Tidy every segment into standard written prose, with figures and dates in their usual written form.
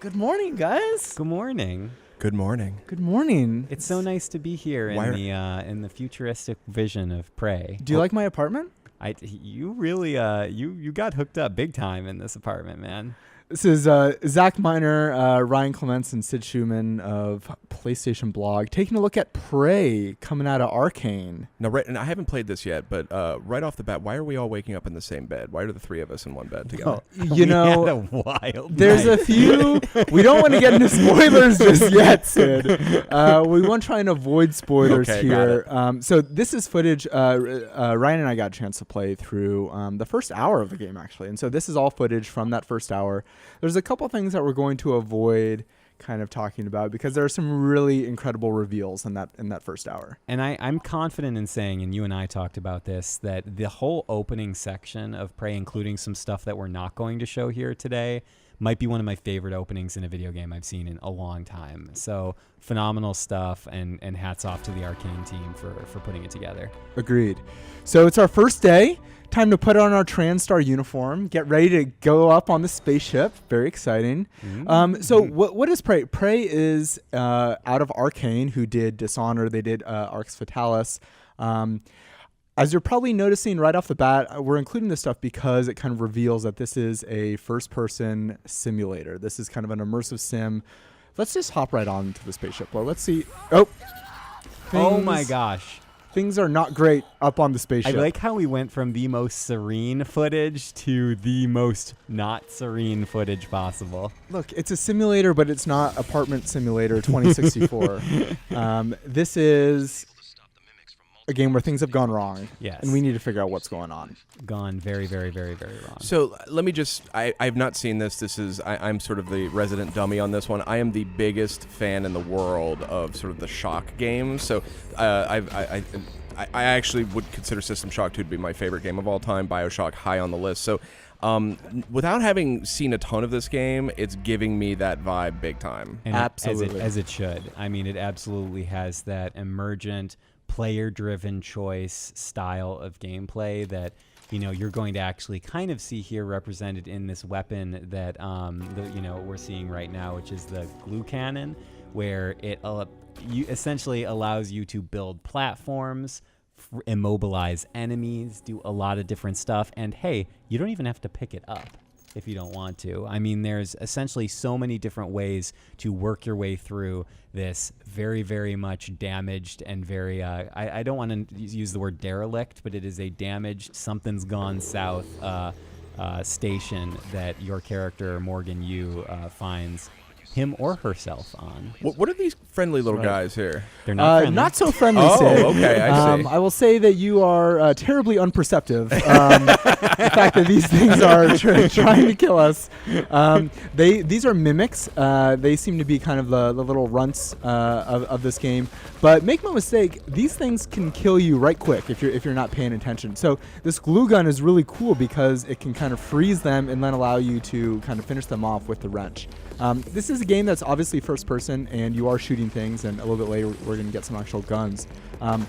Good morning, guys. Good morning. Good morning. Good morning. It's so nice to be here in the futuristic vision of Prey. Do you like my apartment? You really you got hooked up big time in this apartment, man. This is Zach Miner, Ryan Clements, and Sid Schumann of PlayStation Blog taking a look at Prey coming out of Arcane. Now, and I haven't played this yet, but right off the bat, why are we all waking up in the same bed? Why are the three of us in one bed together? Well, you know, had a wild there's night. a few. We don't want to get into spoilers just yet, Sid. We want to try and avoid spoilers here. So this is footage. Ryan and I got a chance to play through the first hour of the game, actually. And so this is all footage from that first hour. There's a couple things that we're going to avoid kind of talking about because there are some really incredible reveals in that first hour. And I'm confident in saying, and you and I talked about this, that the whole opening section of Prey, including some stuff that we're not going to show here today, might be one of my favorite openings in a video game I've seen in a long time. So phenomenal stuff, and hats off to the Arcane team for putting it together. Agreed. So it's our first day. Time to put on our TranStar uniform, get ready to go up on the spaceship. Very exciting. Mm-hmm. So what is Prey? Prey is out of Arcane, who did Dishonored. They did Arx Fatalis. As you're probably noticing right off the bat, we're including this stuff because it kind of reveals that this is a first-person simulator. This is kind of an immersive sim. Let's just hop right on to the spaceship. Well, let's see. Oh my gosh. Things are not great up on the spaceship. I like how we went from the most serene footage to the most not serene footage possible. Look, it's a simulator, but it's not Apartment Simulator 2064. This is a game where things have gone wrong. Yes. And we need to figure out what's going on. Gone very, very, very, very wrong. So let me just, I've not seen this. I'm sort of the resident dummy on this one. I am the biggest fan in the world of sort of the shock games. So I actually would consider System Shock 2 to be my favorite game of all time. BioShock high on the list. So without having seen a ton of this game, it's giving me that vibe big time. And absolutely. As it should. I mean, it absolutely has that emergent, player-driven choice style of gameplay that you're going to actually kind of see here represented in this weapon that we're seeing right now, which is the glue cannon, where it essentially allows you to build platforms, immobilize enemies, do a lot of different stuff, and hey, you don't even have to pick it up if you don't want to. I mean, there's essentially so many different ways to work your way through this very, very much damaged and very, I don't want to use the word derelict, but it is a damaged, something's gone south station that your character, Morgan Yu, finds him or herself on. What are these friendly little guys here? They're not friendly. Not so friendly, Oh, Sid. okay, I see. I will say that you are terribly unperceptive. The fact that these things are trying to kill us. These are mimics. They seem to be kind of the little runts of this game. But make no mistake, these things can kill you right quick if you're not paying attention. So this glue gun is really cool because it can kind of freeze them and then allow you to kind of finish them off with the wrench. This is a game that's obviously first person, and you are shooting things, and a little bit later we're going to get some actual guns.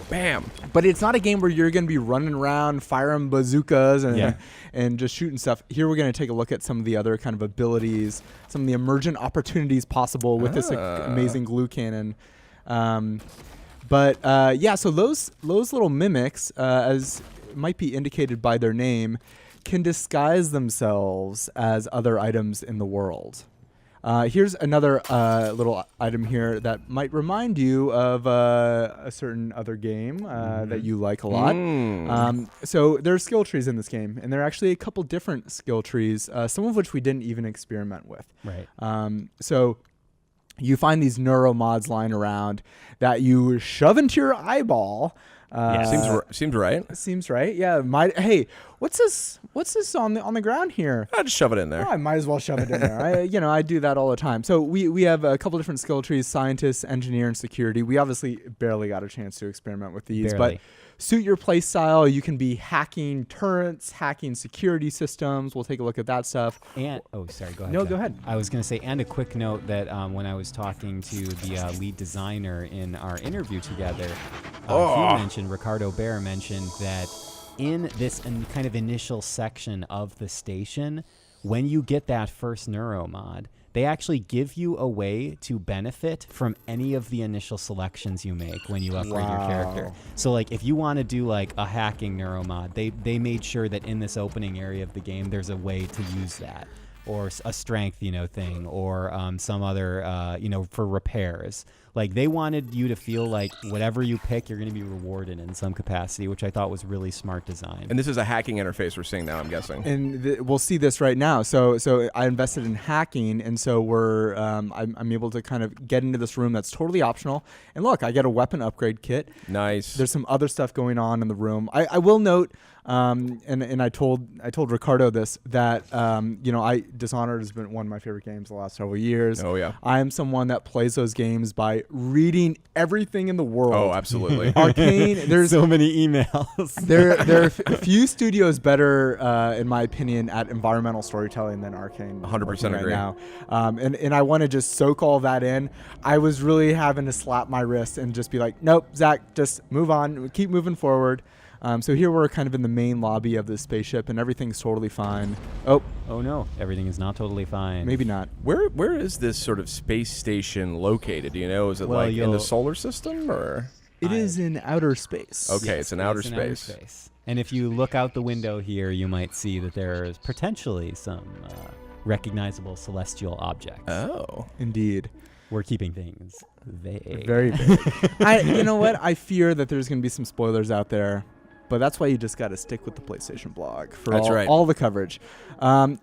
Bam! But it's not a game where you're going to be running around, firing bazookas, and just shooting stuff. Here we're going to take a look at some of the other kind of abilities, some of the emergent opportunities possible with this amazing glue cannon. So those little mimics, as might be indicated by their name, can disguise themselves as other items in the world. Here's another little item here that might remind you of a certain other game that you like a lot. So there are skill trees in this game, and there are actually a couple different skill trees, some of which we didn't even experiment with. Right. So you find these neuromods lying around that you shove into your eyeball. Seems right. Seems right. Yeah. Hey, what's this on the ground here? I'll just shove it in there. Oh, I might as well shove it in there. I do that all the time. So we have a couple different skill trees: scientist, engineer, and security. We obviously barely got a chance to experiment with these, but suit your play style. You can be hacking turrets, hacking security systems. We'll take a look at that stuff. And sorry, go ahead. No, go ahead. I was going to say, and a quick note that when I was talking to the lead designer in our interview together, Ricardo Bear mentioned that in this kind of initial section of the station, when you get that first neuromod, they actually give you a way to benefit from any of the initial selections you make when you upgrade your character. So like if you want to do like a hacking neuromod, they made sure that in this opening area of the game there's a way to use that, or a strength thing, or some other for repairs. Like they wanted you to feel like whatever you pick, you're going to be rewarded in some capacity, which I thought was really smart design. And this is a hacking interface we're seeing now, I'm guessing. And we'll see this right now. So I invested in hacking, and so I'm able to kind of get into this room that's totally optional. And look, I get a weapon upgrade kit. Nice. There's some other stuff going on in the room. I will note, and I told Ricardo this, that Dishonored has been one of my favorite games the last several years. Oh yeah. I am someone that plays those games by reading everything in the world. Oh, absolutely. Arcane. There's so many emails. there are few studios better, in my opinion, at environmental storytelling than Arcane. 100% agree. Right now, and I want to just soak all that in. I was really having to slap my wrist and just be like, nope, Zach, just move on, keep moving forward. So here we're kind of in the main lobby of this spaceship, and everything's totally fine. Oh no, everything is not totally fine. Maybe not. Where is this sort of space station located? Do you know? Is it in the solar system or? It is in outer space. Okay, Yes, it's in outer space. And if you look out the window here, you might see that there's potentially some recognizable celestial objects. Oh, Indeed. We're keeping things vague. Very vague. You know what? I fear that there's going to be some spoilers out there. But that's why you just got to stick with the PlayStation blog for all the coverage.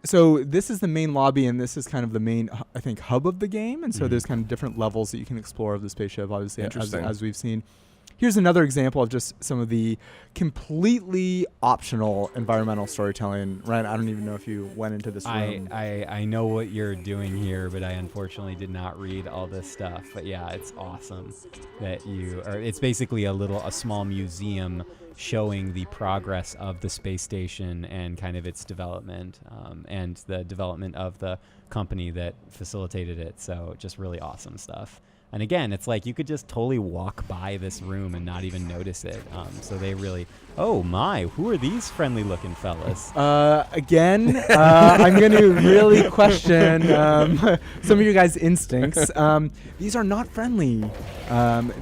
So this is the main lobby, and this is kind of the main, I think, hub of the game. And so there's kind of different levels that you can explore of the spaceship, obviously, as we've seen. Here's another example of just some of the completely optional environmental storytelling. Ryan, I don't even know if you went into this room. I know what you're doing here, but I unfortunately did not read all this stuff. But yeah, it's awesome that it's basically a small museum showing the progress of the space station and kind of its development, and the development of the company that facilitated it. So just really awesome stuff. And again, it's like you could just totally walk by this room and not even notice it. So they really, oh my, who are these friendly looking fellas? Again, I'm going to really question some of you guys' instincts. These are not friendly.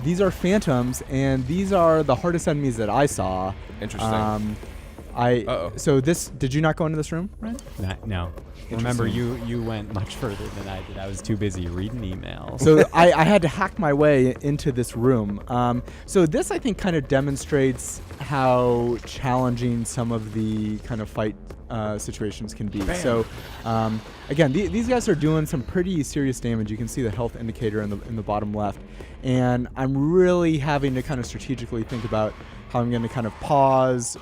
These are phantoms, and these are the hardest enemies that I saw. Interesting. So did you not go into this room, Ryan? No. Remember, you went much further than I did. I was too busy reading emails. So I had to hack my way into this room. So this, I think, kind of demonstrates how challenging some of the kind of fight situations can be. Bam. So again, these guys are doing some pretty serious damage. You can see the health indicator in the bottom left. And I'm really having to kind of strategically think about how I'm going to kind of pause,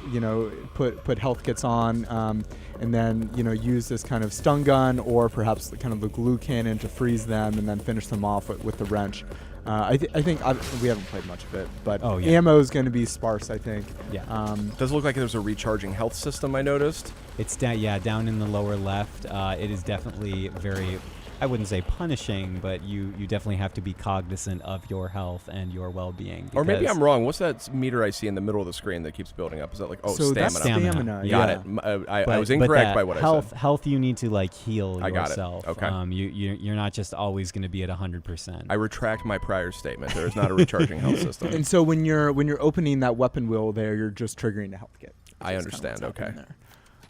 put health kits on, and then, use this kind of stun gun or perhaps the glue cannon to freeze them and then finish them off with the wrench. I think we haven't played much of it, but ammo is going to be sparse, I think. Yeah. Does look like there's a recharging health system, I noticed. It's down in the lower left. It is definitely very, I wouldn't say punishing, but you definitely have to be cognizant of your health and your well-being. Or maybe I'm wrong. What's that meter I see in the middle of the screen that keeps building up? Is that so stamina? That's stamina. Got it. I was incorrect by what I said. Health, you need to heal I got yourself. It. Okay. You're not just always going to be at 100%. I retract my prior statement. There is not a recharging health system. And so when you're opening that weapon wheel there, you're just triggering a health kit. I understand. Okay.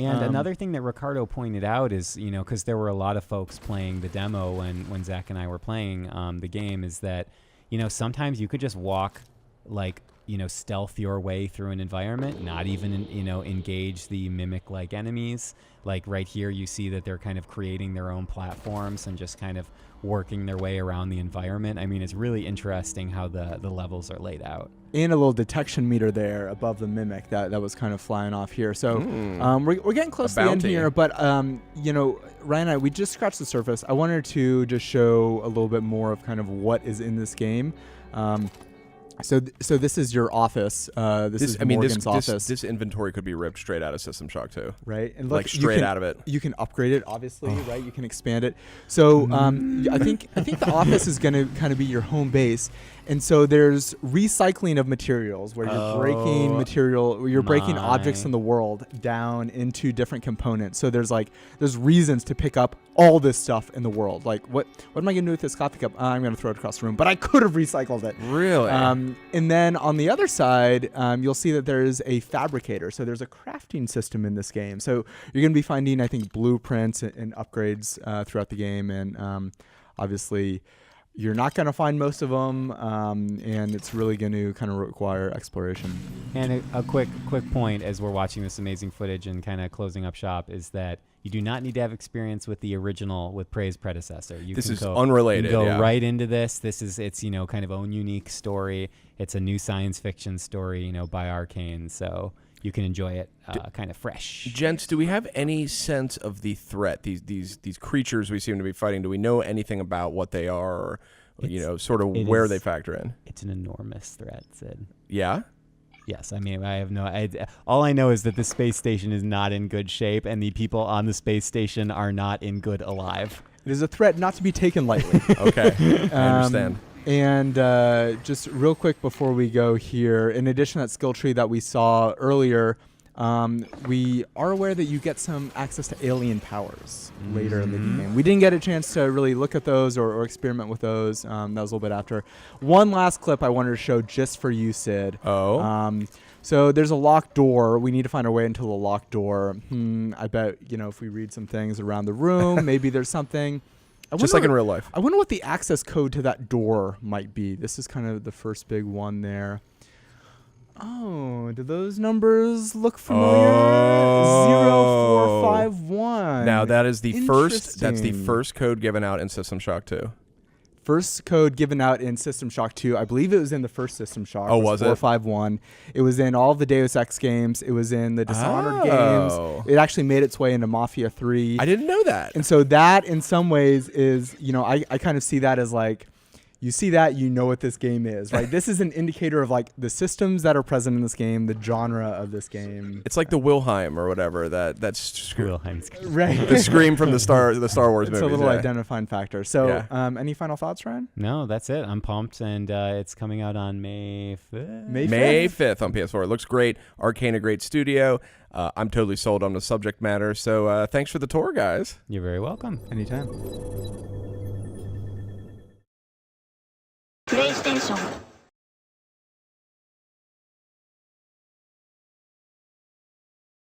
And another thing that Ricardo pointed out is, because there were a lot of folks playing the demo when Zach and I were playing the game, is that, sometimes you could just walk, stealth your way through an environment, not even, engage the mimic-like enemies. Like right here, you see that they're kind of creating their own platforms and just kind of working their way around the environment. I mean, it's really interesting how the levels are laid out. And a little detection meter there above the mimic that was kind of flying off here. So we're getting close to the end here, but Ryan and I, we just scratched the surface. I wanted to just show a little bit more of kind of what is in this game. So this is your office. This is Morgan's office. This inventory could be ripped straight out of System Shock 2. Right, and look, straight out of it. You can upgrade it, obviously, right? You can expand it. So I think the office is going to kind of be your home base. And so there's recycling of materials where you're breaking material, you're breaking objects in the world down into different components. So there's reasons to pick up all this stuff in the world. Like what am I going to do with this coffee cup? I'm going to throw it across the room, but I could have recycled it. Really? And then on the other side, you'll see that there's a fabricator. So there's a crafting system in this game. So you're going to be finding, I think, blueprints and upgrades throughout the game. And obviously, you're not going to find most of them, and it's really going to kind of require exploration. And a quick point as we're watching this amazing footage and kind of closing up shop is that you do not need to have experience with the original, with Prey's predecessor. This is unrelated. You can go right into this. It's kind of own unique story. It's a new science fiction story, by Arcane. So you can enjoy it kind of fresh. Gents, do we have any sense of the threat? These creatures we seem to be fighting. Do we know anything about what they are, or sort of where they factor in? It's an enormous threat, Sid. Yeah. Yes, I mean I have all I know is that the space station is not in good shape, and the people on the space station are not in good alive. It is a threat not to be taken lightly. Okay, I understand. And just real quick before we go here, in addition to that skill tree that we saw earlier, we are aware that you get some access to alien powers later in the game. We didn't get a chance to really look at those or experiment with those. That was a little bit after. One last clip I wanted to show just for you, Sid. So there's a locked door. We need to find our way into the locked door. I bet, if we read some things around the room, maybe there's something. Just like in real life. I wonder what the access code to that door might be. This is kind of the first big one there. Oh, do those numbers look familiar? 0451. Now that is the first. That's the first code given out in System Shock 2. First code given out in System Shock 2. I believe it was in the first System Shock. Oh, was it? 451. It was in all of the Deus Ex games. It was in the Dishonored games. It actually made its way into Mafia 3. I didn't know that. And so that, in some ways, is, I kind of see that as like, you see that, you know what this game is, right? This is an indicator of like the systems that are present in this game, the genre of this game. It's like the Wilhelm or whatever that's Wilhelm's right. The scream from the Star Wars movies. It's a little identifying factor. So, any final thoughts, Ryan? No, that's it. I'm pumped, and it's coming out on May 5th. May 5th on PS4. It looks great. Arcane, a great studio. I'm totally sold on the subject matter. So, thanks for the tour, guys. You're very welcome. Anytime. PlayStation